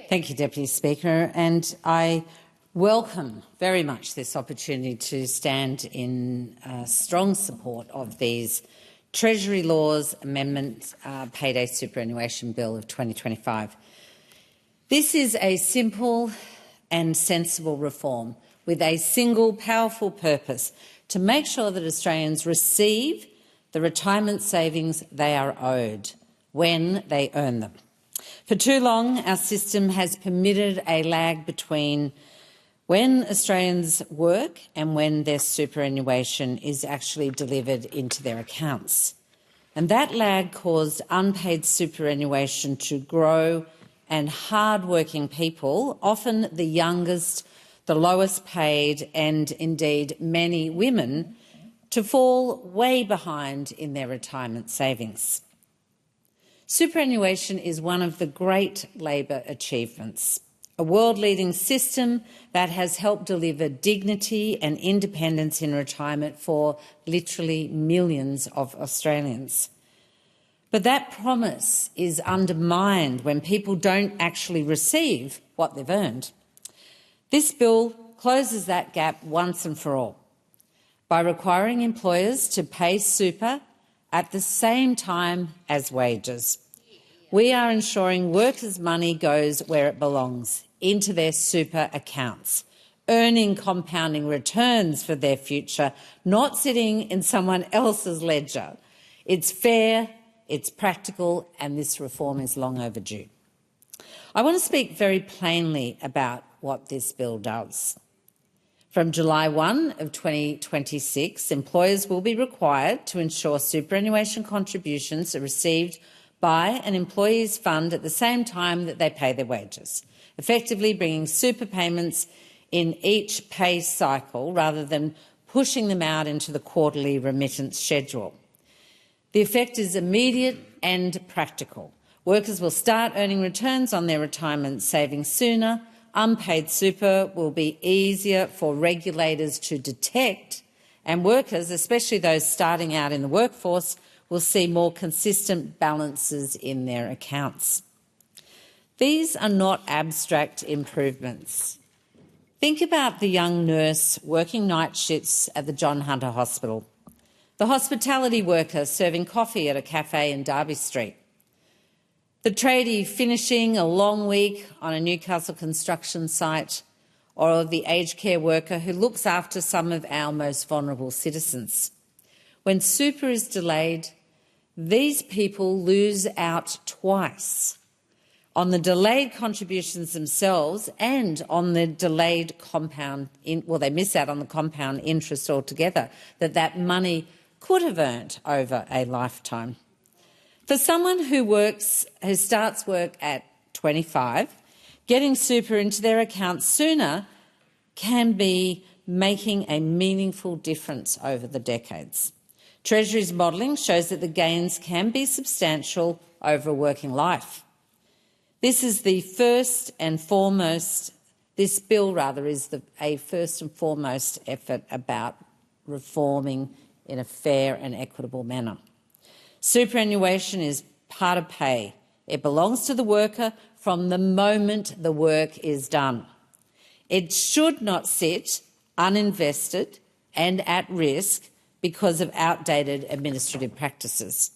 Thank you, Deputy Speaker, and I welcome very much this opportunity to stand in strong support of these Treasury Laws Amendment Payday Superannuation Bill of 2025. This is a simple and sensible reform with a single powerful purpose: to make sure that Australians receive the retirement savings they are owed when they earn them. For too long, our system has permitted a lag between when Australians work and when their superannuation is actually delivered into their accounts. And that lag caused unpaid superannuation to grow and hardworking people, often the youngest, the lowest paid, and indeed many women, to fall way behind in their retirement savings. Superannuation is one of the great Labor achievements, a world-leading system that has helped deliver dignity and independence in retirement for literally millions of Australians. But that promise is undermined when people don't actually receive what they've earned. This bill closes that gap once and for all by requiring employers to pay super at the same time as wages. We are ensuring workers' money goes where it belongs, into their super accounts, earning compounding returns for their future, not sitting in someone else's ledger. It's fair, it's practical, and this reform is long overdue. I want to speak very plainly about what this bill does. From July 1 of 2026, employers will be required to ensure superannuation contributions are received by an employee's fund at the same time that they pay their wages, effectively bringing super payments in each pay cycle rather than pushing them out into the quarterly remittance schedule. The effect is immediate and practical. Workers will start earning returns on their retirement savings sooner. Unpaid super will be easier for regulators to detect, and workers, especially those starting out in the workforce, will see more consistent balances in their accounts. These are not abstract improvements. Think about the young nurse working night shifts at the John Hunter Hospital, the hospitality worker serving coffee at a cafe in Derby Street, the tradie finishing a long week on a Newcastle construction site, or the aged care worker who looks after some of our most vulnerable citizens. When super is delayed, these people lose out twice: on the delayed contributions themselves and on the delayed compound, they miss out on the compound interest altogether that money could have earned over a lifetime. For someone who starts work at 25, getting super into their account sooner can be making a meaningful difference over the decades. Treasury's modelling shows that the gains can be substantial over a working life. This bill is a first and foremost effort about reforming in a fair and equitable manner. Superannuation is part of pay. It belongs to the worker from the moment the work is done. It should not sit uninvested and at risk because of outdated administrative practices.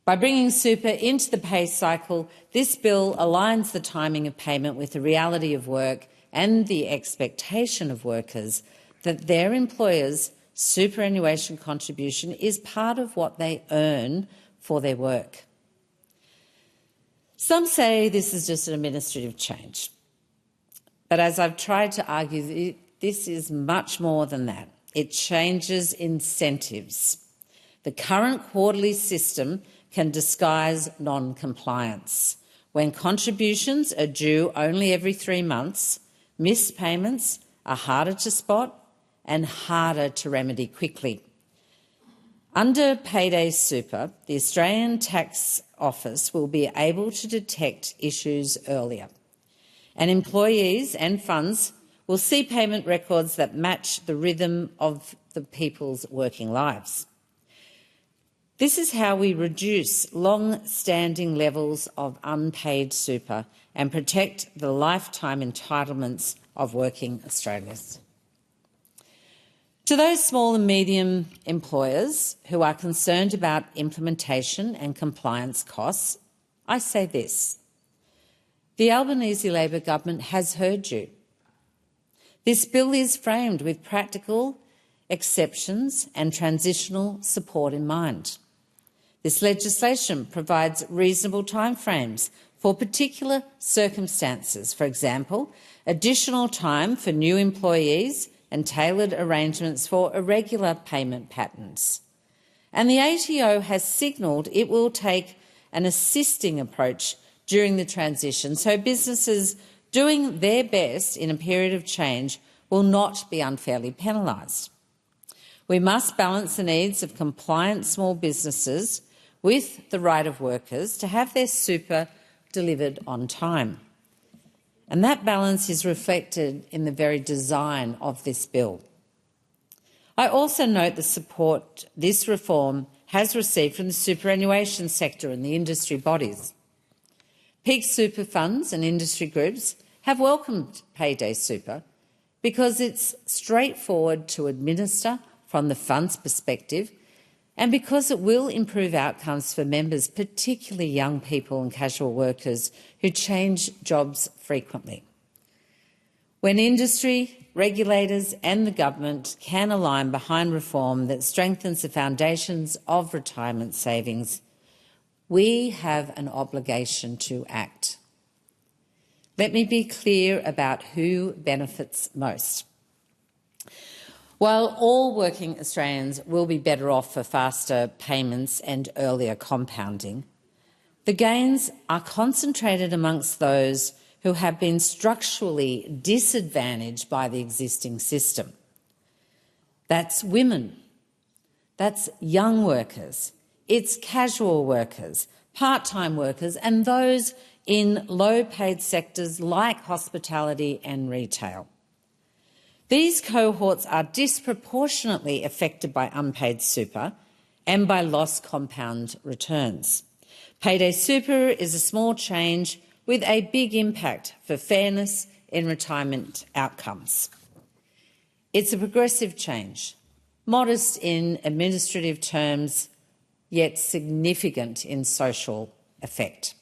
By bringing super into the pay cycle, this bill aligns the timing of payment with the reality of work and the expectation of workers that their employers' superannuation contribution is part of what they earn for their work. Some say this is just an administrative change, but as I've tried to argue, this is much more than that. It changes incentives. The current quarterly system can disguise non-compliance. When contributions are due only every 3 months, missed payments are harder to spot and harder to remedy quickly. Under Payday Super, the Australian Tax Office will be able to detect issues earlier, and employees and funds will see payment records that match the rhythm of the people's working lives. This is how we reduce long-standing levels of unpaid super and protect the lifetime entitlements of working Australians. To those small and medium employers who are concerned about implementation and compliance costs, I say this: the Albanese Labor government has heard you. This bill is framed with practical exceptions and transitional support in mind. This legislation provides reasonable timeframes for particular circumstances, for example, additional time for new employees and tailored arrangements for irregular payment patterns. And the ATO has signalled it will take an assisting approach during the transition, so businesses doing their best in a period of change will not be unfairly penalised. We must balance the needs of compliant small businesses with the right of workers to have their super delivered on time. And that balance is reflected in the very design of this bill. I also note the support this reform has received from the superannuation sector and the industry bodies. Peak super funds and industry groups have welcomed Payday Super because it's straightforward to administer from the fund's perspective, and because it will improve outcomes for members, particularly young people and casual workers who change jobs frequently. When industry, regulators and the government can align behind reform that strengthens the foundations of retirement savings, we have an obligation to act. Let me be clear about who benefits most. While all working Australians will be better off for faster payments and earlier compounding, the gains are concentrated amongst those who have been structurally disadvantaged by the existing system. That's women, that's young workers, it's casual workers, part-time workers and those in low-paid sectors like hospitality and retail. These cohorts are disproportionately affected by unpaid super and by lost compound returns. Payday Super is a small change with a big impact for fairness in retirement outcomes. It's a progressive change, modest in administrative terms, yet significant in social effect.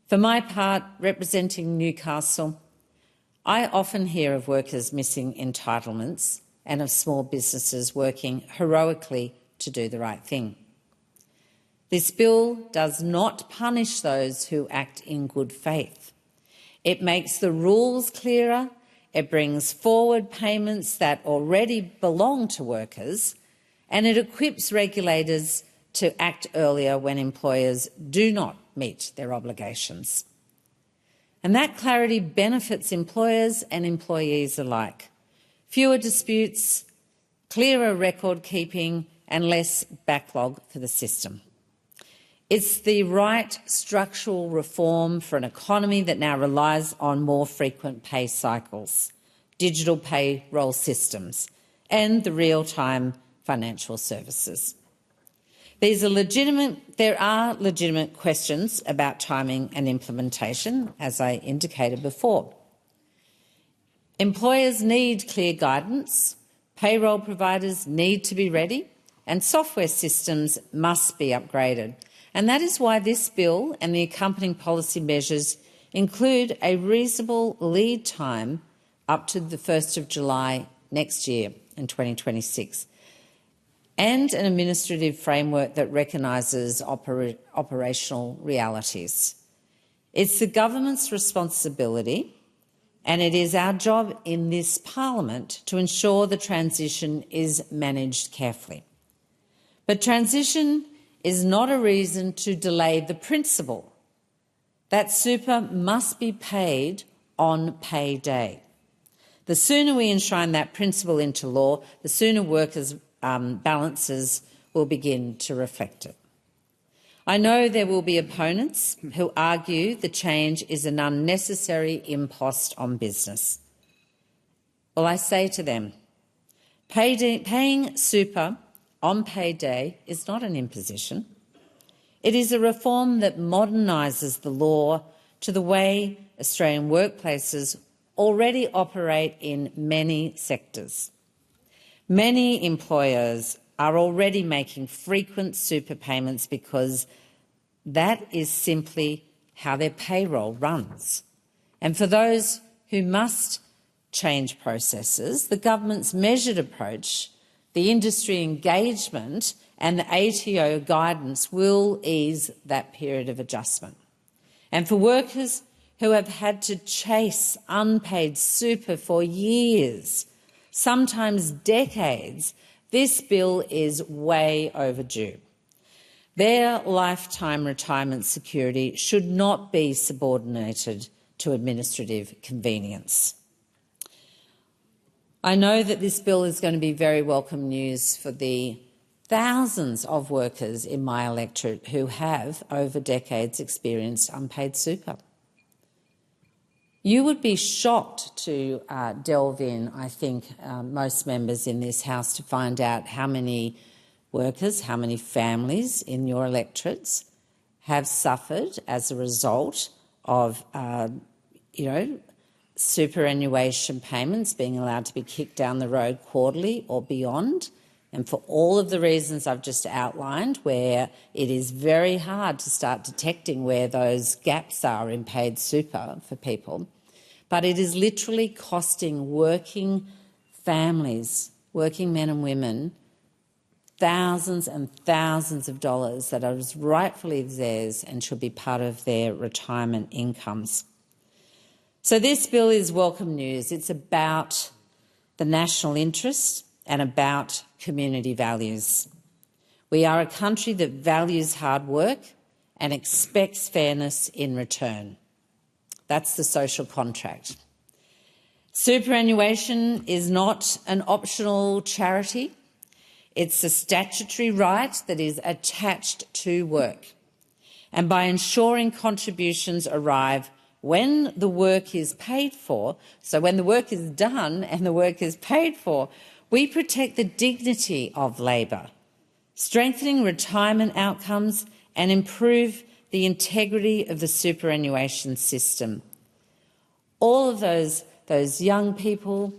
For my part, representing Newcastle, I often hear of workers missing entitlements and of small businesses working heroically to do the right thing. This bill does not punish those who act in good faith. It makes the rules clearer, it brings forward payments that already belong to workers, and it equips regulators to act earlier when employers do not meet their obligations. And that clarity benefits employers and employees alike. Fewer disputes, clearer record keeping and less backlog for the system. It's the right structural reform for an economy that now relies on more frequent pay cycles, digital payroll systems and the real-time financial services. There are legitimate questions about timing and implementation, as I indicated before. Employers need clear guidance, payroll providers need to be ready, and software systems must be upgraded. And that is why this bill and the accompanying policy measures include a reasonable lead time up to the 1st of July next year in 2026. And an administrative framework that recognises operational realities. It's the government's responsibility, and it is our job in this parliament to ensure the transition is managed carefully. But transition is not a reason to delay the principle that super must be paid on payday. The sooner we enshrine that principle into law, the sooner workers' balances will begin to reflect it. I know there will be opponents who argue the change is an unnecessary impost on business. Well, I say to them, paying super on payday is not an imposition. It is a reform that modernises the law to the way Australian workplaces already operate in many sectors. Many employers are already making frequent super payments because that is simply how their payroll runs. And for those who must change processes, the government's measured approach, the industry engagement and the ATO guidance will ease that period of adjustment. And for workers who have had to chase unpaid super for years, sometimes decades, this bill is way overdue. Their lifetime retirement security should not be subordinated to administrative convenience. I know that this bill is going to be very welcome news for the thousands of workers in my electorate who have, over decades, experienced unpaid super. You would be shocked to delve in, I think, most members in this House, to find out how many workers, how many families in your electorates have suffered as a result of, superannuation payments being allowed to be kicked down the road quarterly or beyond. And for all of the reasons I've just outlined, where it is very hard to start detecting where those gaps are in paid super for people. But it is literally costing working families, working men and women, thousands and thousands of dollars that are rightfully theirs and should be part of their retirement incomes. So this bill is welcome news. It's about the national interest and about community values. We are a country that values hard work and expects fairness in return. That's the social contract. Superannuation is not an optional charity. It's a statutory right that is attached to work. And by ensuring contributions arrive when the work is paid for, so when the work is done and the work is paid for, we protect the dignity of labour, strengthening retirement outcomes and improve the integrity of the superannuation system. All of those young people,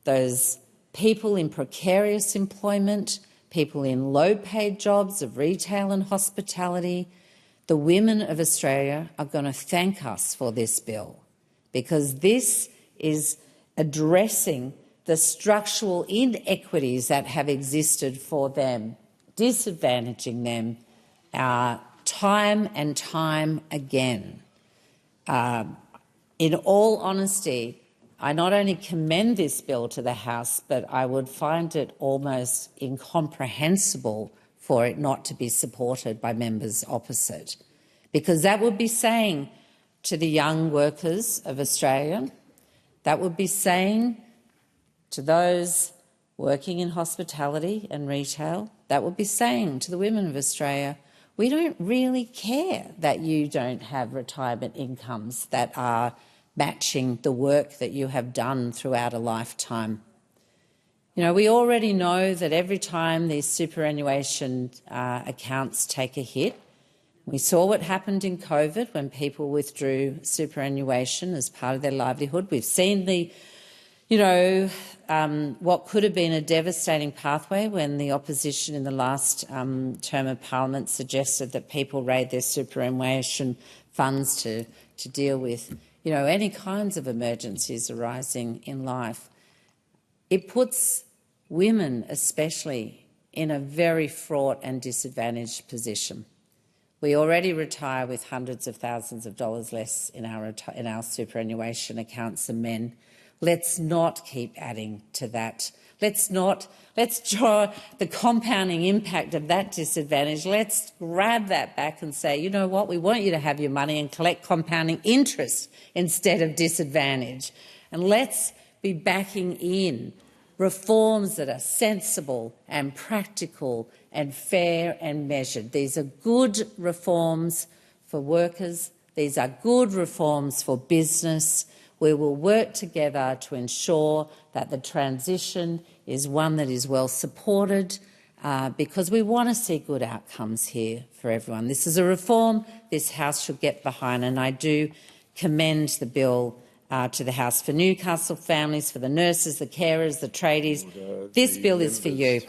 those people in precarious employment, people in low-paid jobs of retail and hospitality, the women of Australia are going to thank us for this bill, because this is addressing the structural inequities that have existed for them, disadvantaging them time and time again. In all honesty, I not only commend this bill to the House, but I would find it almost incomprehensible for it not to be supported by members opposite, because that would be saying to the young workers of Australia, that would be saying to those working in hospitality and retail, that would be saying to the women of Australia, we don't really care that you don't have retirement incomes that are matching the work that you have done throughout a lifetime. You know, we already know that every time these superannuation accounts take a hit, we saw what happened in COVID when people withdrew superannuation as part of their livelihood. We've seen the, what could have been a devastating pathway when the opposition in the last term of parliament suggested that people raid their superannuation funds to deal with, any kinds of emergencies arising in life. It puts women especially in a very fraught and disadvantaged position. We already retire with hundreds of thousands of dollars less in our superannuation accounts than men. Let's not keep adding to that. Let's draw the compounding impact of that disadvantage. Let's grab that back and say, you know what, we want you to have your money and collect compounding interest instead of disadvantage. And let's be backing in reforms that are sensible and practical and fair and measured. These are good reforms for workers. These are good reforms for business. We will work together to ensure that the transition is one that is well supported because we want to see good outcomes here for everyone. This is a reform this House should get behind, and I do commend the bill to the House for Newcastle families, for the nurses, the carers, the tradies. This bill is for you.